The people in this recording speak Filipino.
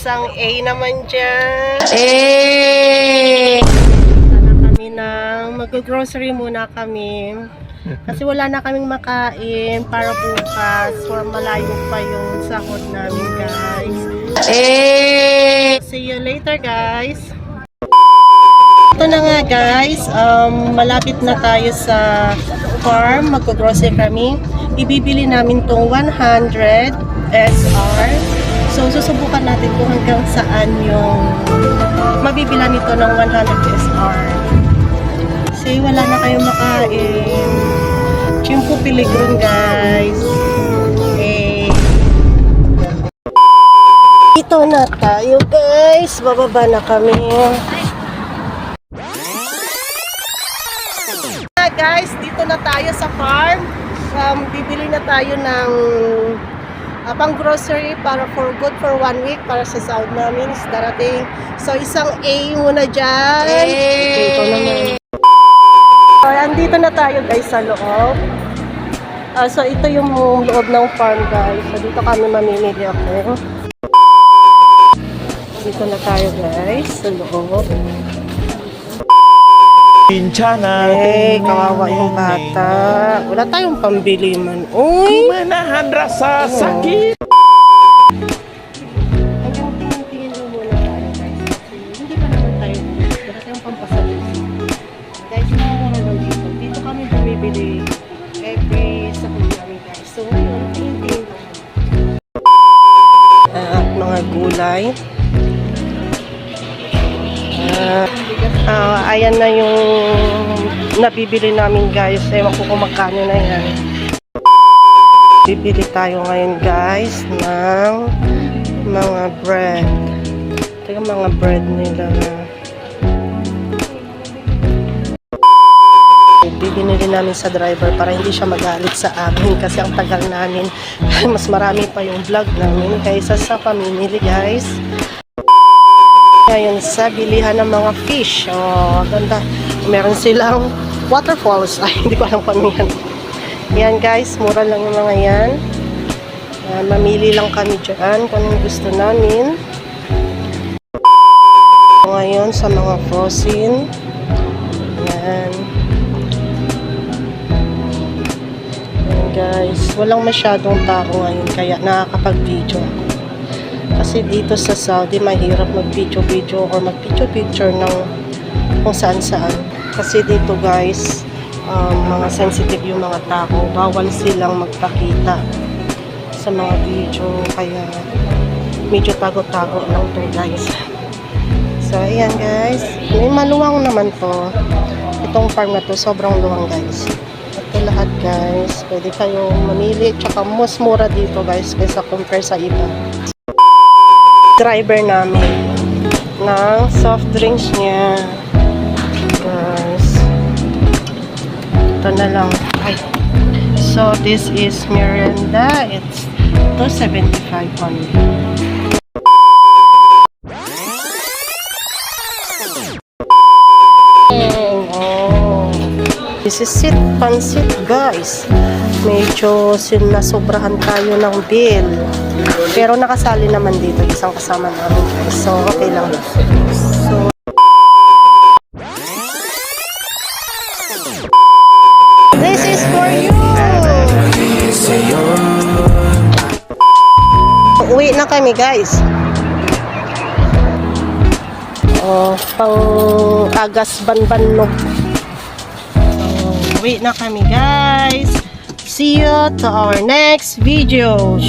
isang A naman dyan. Eh! Sana kami mag-grocery muna kami. Kasi wala na kaming makain para bukas. So, malayo pa yung sahod namin, guys. Eh! See you later, guys. Ito na nga, guys. Malapit na tayo sa farm. Mag-grocery kami. Ibibili namin tong 100 SR. So, susubukan natin kung hanggang saan yung mabibilan nito ng 100 SR. Kasi wala na kayong makain. Chimpo Pilgrim, guys. Eh. Dito na tayo, guys. Bababa na kami. Guys, dito na tayo sa farm. Bibili na tayo ng pang grocery para for good for 1 week para sa sahod namin is darating. So isang A muna dyan. Okay, ito naman. So, andito na tayo, guys, sa loob. So ito yung loob ng farm, guys. So dito kami mamimili ako. Dito na tayo, guys, sa loob. Eh, kawawa yung bata. Wala tayong pambili man. Uy! Menahan rasa sakit. Hanggang tingin-tingin mo muna tayo, guys. Kasi hindi pa naman tayo. Wala tayong pampasalit. Guys, mura lang dito. Dito kami bumibili every sahod namin, guys. So, ngayon, tingin-tingin lang. At mga gulay. Ayan na yung nabibili namin, guys. Ewan ko kung magkano na yan. Bibili tayo ngayon, guys, ng mga bread. Ito yung mga bread nila. Binili namin sa driver para hindi siya magalit sa amin kasi ang tagal namin. Mas marami pa yung vlog namin kaysa sa pamimili, guys. Ngayon sa bilihan ng mga fish. Oh, ganda. Meron silang waterfalls. Ay, hindi ko alam kung ano yan. Yan, guys, mura lang yung mga yan. Mamili lang kami dyan kung anong gusto namin. Ngayon sa mga frozen. Yan. Yan, guys. Walang masyadong tao ngayon kaya nakakapag-video ako. Kasi dito sa Saudi, mahirap mag-video-video or mag-picture-picture ng kung saan-saan. Kasi dito, guys, mga sensitive yung mga tao. Bawal silang magpakita sa mga video. Kaya, medyo tago-tago lang to, guys. So, ayan, guys. May maluwang naman to. Itong farm na to, sobrang luwang, guys. Ito lahat, guys. Pwede kayong mamili. Tsaka, mas mura dito, guys, kaysa compare sa iba. Driver namin ng soft drinks niya, guys. Ito na lang. Ay. So this is Miranda. It's 275 only. Oh. This is pansit, guys. Medyo nasobrahan tayo ng bill. Pero nakasali naman dito isang kasama namin, guys. So, okay lang. So, this is for you! Uwi na kami, guys. Oh, pang agas banbanog. Uwi na kami, guys. See you to our next video.